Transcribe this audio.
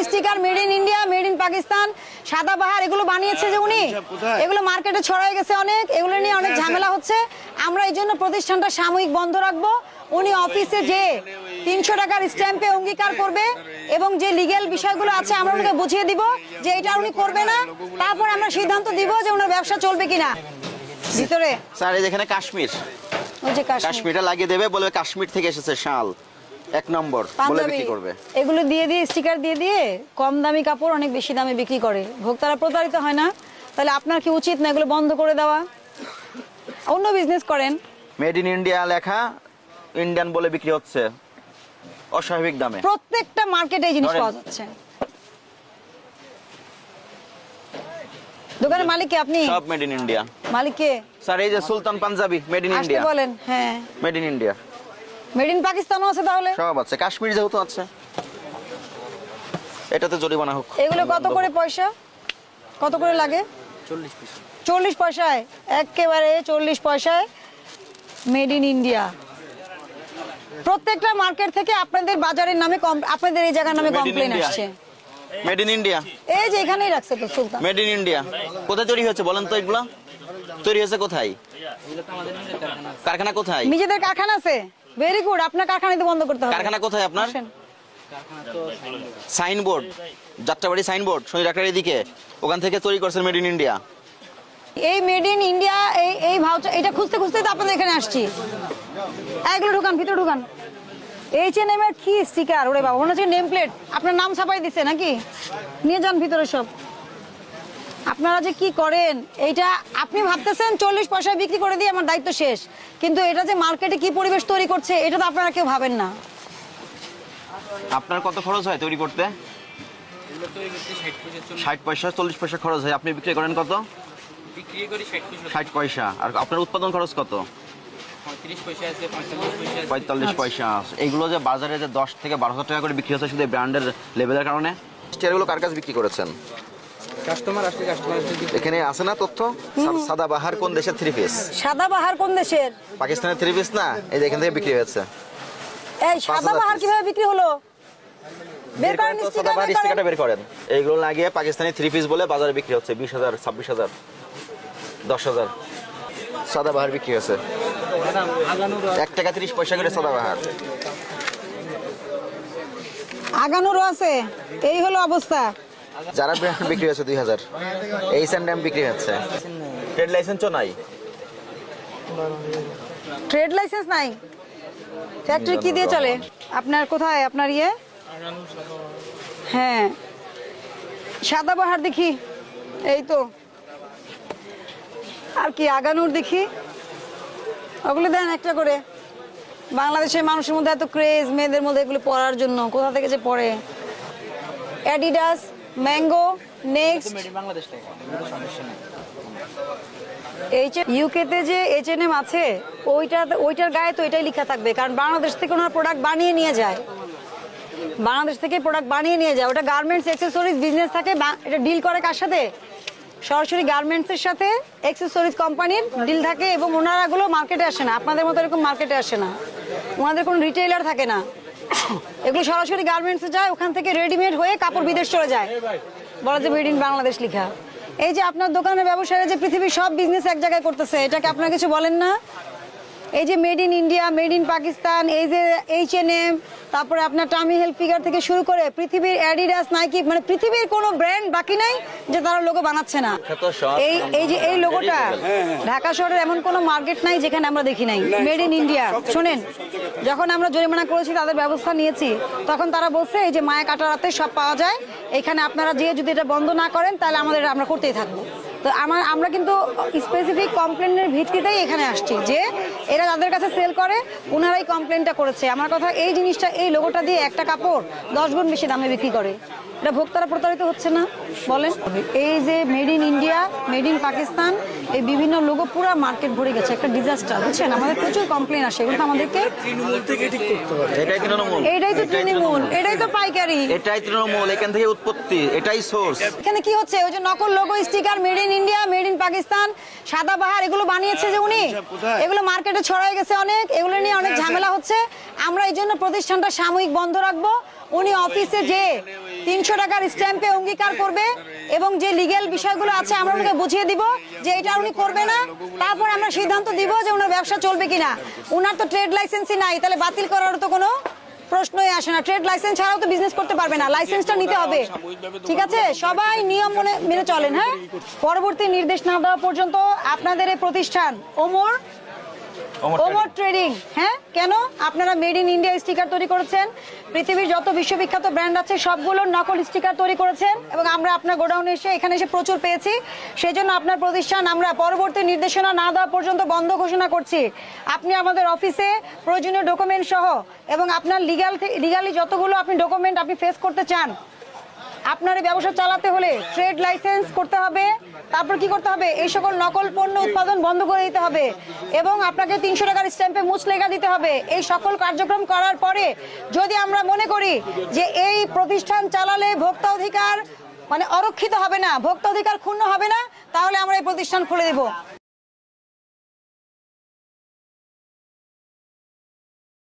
Sticker made in India, made in Pakistan, Sadabahar এগুলো বানিয়েছে যে উনি, এগুলো মার্কেটে ছড়াই গেছে অনেক, এগুলো নিয়ে অনেক ঝামেলা হচ্ছে। আমরা এই জন্য প্রতিষ্ঠানটা সাময়িক বন্ধ রাখবো। উনি অফিসে যে 300 টাকার স্ট্যাম্পে অঙ্গীকার করবে এবং যে লিগ্যাল বিষয়গুলো আছে আমরা ওনাকে বুঝিয়ে দিব যে এটা উনি করবে না, তারপর আমরা সিদ্ধান্ত দিব যে ওনার ব্যবসা চলবে কিনা। ভিতরে স্যার এই যেখানে কাশ্মীর, ওই যে কাশ্মীরটা লাগিয়ে দেবে, বলবে কাশ্মীর থেকে এসেছে শাল 1 নম্বর বলে বিক্রি করবে। এগুলো দিয়ে দিয়ে স্টিকার দিয়ে দিয়ে কম দামি কাপড় অনেক বেশি দামে বিক্রি করে, ভোক্তারা প্রতারিত হয় না? তাহলে আপনার কি উচিত না এগুলো বন্ধ করে দেওয়া, অন্য বিজনেস করেন? মেড ইন ইন্ডিয়া লেখা, ইন্ডিয়ান বলে বিক্রি হচ্ছে অস্বাভাবিক দামে। প্রত্যেকটা মার্কেটে এই জিনিস পাওয়া যাচ্ছে। দোকানের মালিক কে আপনি? সব মেড ইন ইন্ডিয়া। মালিক কে? স্যার এই যে Sultan Panjabi made in India বলেন। হ্যাঁ made in India. Made in পাকিস্তানও আছে তাহলে? সব আছে, কাশ্মীর যেহেতু আছে এটাতে জরিমানা হোক। এগুলো কত করে পয়সা, কত করে লাগে? 40 পয়সা। 40 পয়সায় একেবারে 40 পয়সায় মেড ইন ইন্ডিয়া। প্রত্যেকটা মার্কেট থেকে আপনাদের বাজারের নামে আপনাদের এই জায়গার নামে কমপ্লেইন আসছে। মেড ইন ইন্ডিয়া এই যে এখানেই রাখছে তো সুলতান। মেড ইন ইন্ডিয়া কোথায় তৈরি হয়েছে বলেন তো? এগুলা তৈরি হয়েছে কোথায়? কারখানা কোথায়? নিজেদের কারখানা আছে, ভেরি গুড। আপনার কারখানাতে বন্ধ করতে হবে। কারখানা কোথায় আপনার? সাইনবোর্ড, যাত্রাবাড়ি সাইনবোর্ড শনি ডাক্তারের দিকে, ওখান থেকে তৈরি করছেন মেড ইন ইন্ডিয়া। এই মেড ইন ইন্ডিয়া এই ভাউচার এটা খুঁজতে খুঁজতে তো আপনাদের এখানে আসছি। এগুলো ঢুকান, ভিতরে ঢুকান। H&M এর কি স্টিকার, ওরে বাবা, মনে হচ্ছে নেম প্লেট। আপনার নাম ছাপাই দিছে নাকি? নিয়ে যান ভিতরে সব। আপনারা যে কি করেন, এইটা আপনি ভাবতেছেন 40 পয়সায় বিক্রি করে দিয়ে আমার দায়িত্ব শেষ, কিন্তু এটা যে মার্কেটে কি পরিবেশ তৈরি করছে এটা তো আপনারা কেউ ভাবেন না। আপনার কত খরচ হয় তৈরি করতে? 60 পয়সা 40 পয়সা খরচ হয়, আপনি বিক্রি করেন কত? বিক্রি করি 60 পয়সা। আর আপনার উৎপাদন খরচ কত? 35 পয়সা আছে, 45 পয়সা আছে। এইগুলো যে বাজারে যে 10 থেকে 12,000 টাকা করে বিক্রি হচ্ছে শুধু ব্র্যান্ডের লেভেলের কারণে। স্টিয়ারগুলো কার কাছে বিক্রি করেছেন? কাস্টমার আসলে কাস্টমার এখানে আছে না তথ্য? সাদাবাহার কোন দেশের 3 পিস? সাদাবাহার কোন দেশের? পাকিস্তানের 3 পিস না, এই যে এখান থেকে বিক্রি হয়েছে। এই সাদাবাহার কিভাবে বিক্রি হলো? বের করেন স্টিকারটা বের করেন। এইগুলো লাগিয়ে পাকিস্তানি 3 পিস বলে বাজারে বিক্রি হচ্ছে 20,000, 26,000, 10,000 সাদাবাহার বিক্রি হয়েছে। 1 টাকা 30 পয়সা করে সাদাবাহার। আগানোরও আছে। এই হলো অবস্থা। যারা ব্র্যান্ড বিক্রি হচ্ছে 2000, H&M বিক্রি হচ্ছে। ট্রেড লাইসেন্সও নাই। ট্রেড লাইসেন্স নাই, ফ্যাক্টরি কি দিয়ে চলে? আপনার কোথায় আপনার ইয়ে? হ্যাঁ সাদাবাহার দেখি, এই তো। আর কি আগানোর দেখি, ওগুলো দেন একটা করে। বাংলাদেশের মানুষের মধ্যে এত ক্রেজ মেয়েদের মধ্যে এগুলো পরার জন্য, কোথা থেকে যে পরে। Adidas, mango, next. বাংলাদেশ থেকে সমস্যা নেই। ইউকেতে যে H&M আছে ওইটার গায়ে তো এটাই লেখা থাকবে, কারণ বাংলাদেশ থেকে ওনার প্রোডাক্ট বানিয়ে নিয়ে যায়। বাংলাদেশ থেকে প্রোডাক্ট বানিয়ে নিয়ে যায়। ওটা গার্মেন্টস অ্যাক্সেসরিজ বিজনেস থাকে। এটা ডিল করে কার সাথে? সরাসরি গার্মেন্টসের সাথে অ্যাক্সেসরিজ কোম্পানির ডিল থাকে, এবং ওনারা গুলো মার্কেটে আসে না, আপনাদের মতো এরকম মার্কেটে আসে না। ওনাদের কোনো রিটেইলার থাকে না, এগুলো সরাসরি গার্মেন্টসে যায়, ওখান থেকে রেডিমেড হয়ে কাপড় বিদেশ চলে যায়, বলা যে মেড ইন বাংলাদেশ লেখা। এই যে আপনার দোকানের ব্যবসায়ীরা যে পৃথিবীর সব বিজনেস এক জায়গায় করতেছে, এটাকে আপনারা কিছু বলেন না? এই যে made in India, made in Pakistan, এই যে H&M, তারপরে আপনার টামি হেলথ ফিগার থেকে শুরু করে পৃথিবীর অ্যাডিডাস, নাইকি, মানে পৃথিবীর কোনো ব্র্যান্ড বাকি নাই যে তারা লোগো বানাচ্ছে না। এই যে এই লোগোটা ঢাকা শহরের এমন কোনো মার্কেট নাই যেখানে আমরা দেখি নাই মেড ইন ইন্ডিয়া। শোনেন, যখন আমরা জরিমানা করেছি, তাদের ব্যবস্থা নিয়েছি, তখন তারা বলছে এই যে মায়া কাটারাতে সব পাওয়া যায়, এখানে আপনারা যে যদি এটা বন্ধ না করেন তাহলে আমরা করতেই থাকবো। তো আমরা কিন্তু স্পেসিফিক কমপ্লেনের ভিত্তিতেই এখানে আসছি যে এরা যাদের কাছে সেল করে ওনারাই কমপ্লেনটা করেছে। আমার কথা, এই জিনিসটা, এই লোগোটা দিয়ে একটা কাপড় 10 গুণ বেশি দামে বিক্রি করে, এটা ভোক্তারা প্রতারিত হচ্ছে না বলেন? এই যে made in India, made in Pakistan, এই বিভিন্ন লোগো পুরো মার্কেট ভরে গেছে, একটা ডিজাস্টার, বুঝছেন? আমাদের প্রচুর কমপ্লেন আসে, এগুলো আমাদেরকে তৃণমূল থেকে ঠিক করতে হবে। এটাই তো তৃণমূল, এটাই তো পাইকারি, এটাই তৃণমূল, এখান থেকে উৎপত্তি, এটাই সোর্স। এখানে কি হচ্ছে? ওই যে নকল logo sticker made in India, made in Pakistan, Sadabahar এগুলো বানিয়েছে যে উনি, এগুলো মার্কেটে ছড়াই গেছে অনেক, এগুলো নিয়ে অনেক ঝামেলা হচ্ছে। আমরা এই জন্য প্রতিষ্ঠানটা সাময়িক বন্ধ রাখবো। উনি অফিসে যে 300 টাকার স্ট্যাম্পে অঙ্গীকার করবে এবং যে লিগ্যাল বিষয়গুলো আছে আমরা ওনাকে বুঝিয়ে দিব যে এটা উনি করবে না, তারপর আমরা সিদ্ধান্ত দিব যে ওনার ব্যবসা চলবে কিনা। ওনার তো ট্রেড লাইসেন্সই নাই, তাহলে বাতিল করার তো কোনো প্রশ্নই আসে না। ট্রেড লাইসেন্স ছাড়াও তো বিজনেস করতে পারবে না, লাইসেন্সটা নিতে হবে। ঠিক আছে, সবাই নিয়ম মেনে চলেন। হ্যাঁ, পরবর্তী নির্দেশ না দেওয়া পর্যন্ত আপনাদের এই প্রতিষ্ঠান ওমর ট্রেডিং, হ্যাঁ কেন আপনারা মেড ইন ইন্ডিয়া স্টিকার তৈরি করেছেন, পৃথিবীর যত বিশ্ববিখ্যাত ব্র্যান্ড আছে সবগুলোর নকল স্টিকার তৈরি করেছেন এবং আমরা আপনার গোডাউনে এখানে এসে প্রচুর পেয়েছি। সেই জন্য আপনার প্রতিষ্ঠান আমরা পরবর্তী নির্দেশনা না দেওয়া পর্যন্ত বন্ধ ঘোষণা করছি। আপনি আমাদের অফিসে প্রয়োজনীয় ডকুমেন্ট সহ এবং আপনার লিগালি যতগুলো আপনি ডকুমেন্ট আপনি ফেস করতে চান, আপনার এই ব্যবসা চালাতে হলে ট্রেড লাইসেন্স করতে হবে, তারপর কি করতে হবে, এই সকল নকল পণ্য উৎপাদন বন্ধ করে দিতে হবে এবং আপনাকে 300 টাকার স্ট্যাম্পে মুচলেখা দিতে হবে। এই সকল কার্যক্রম করার পরে যদি আমরা মনে করি যে এই প্রতিষ্ঠান চালালে ভোক্তা অধিকার অরক্ষিত হবে না, ভোক্তা অধিকার ক্ষুণ্ণ হবে না, তাহলে আমরা এই প্রতিষ্ঠান খুলে দেব।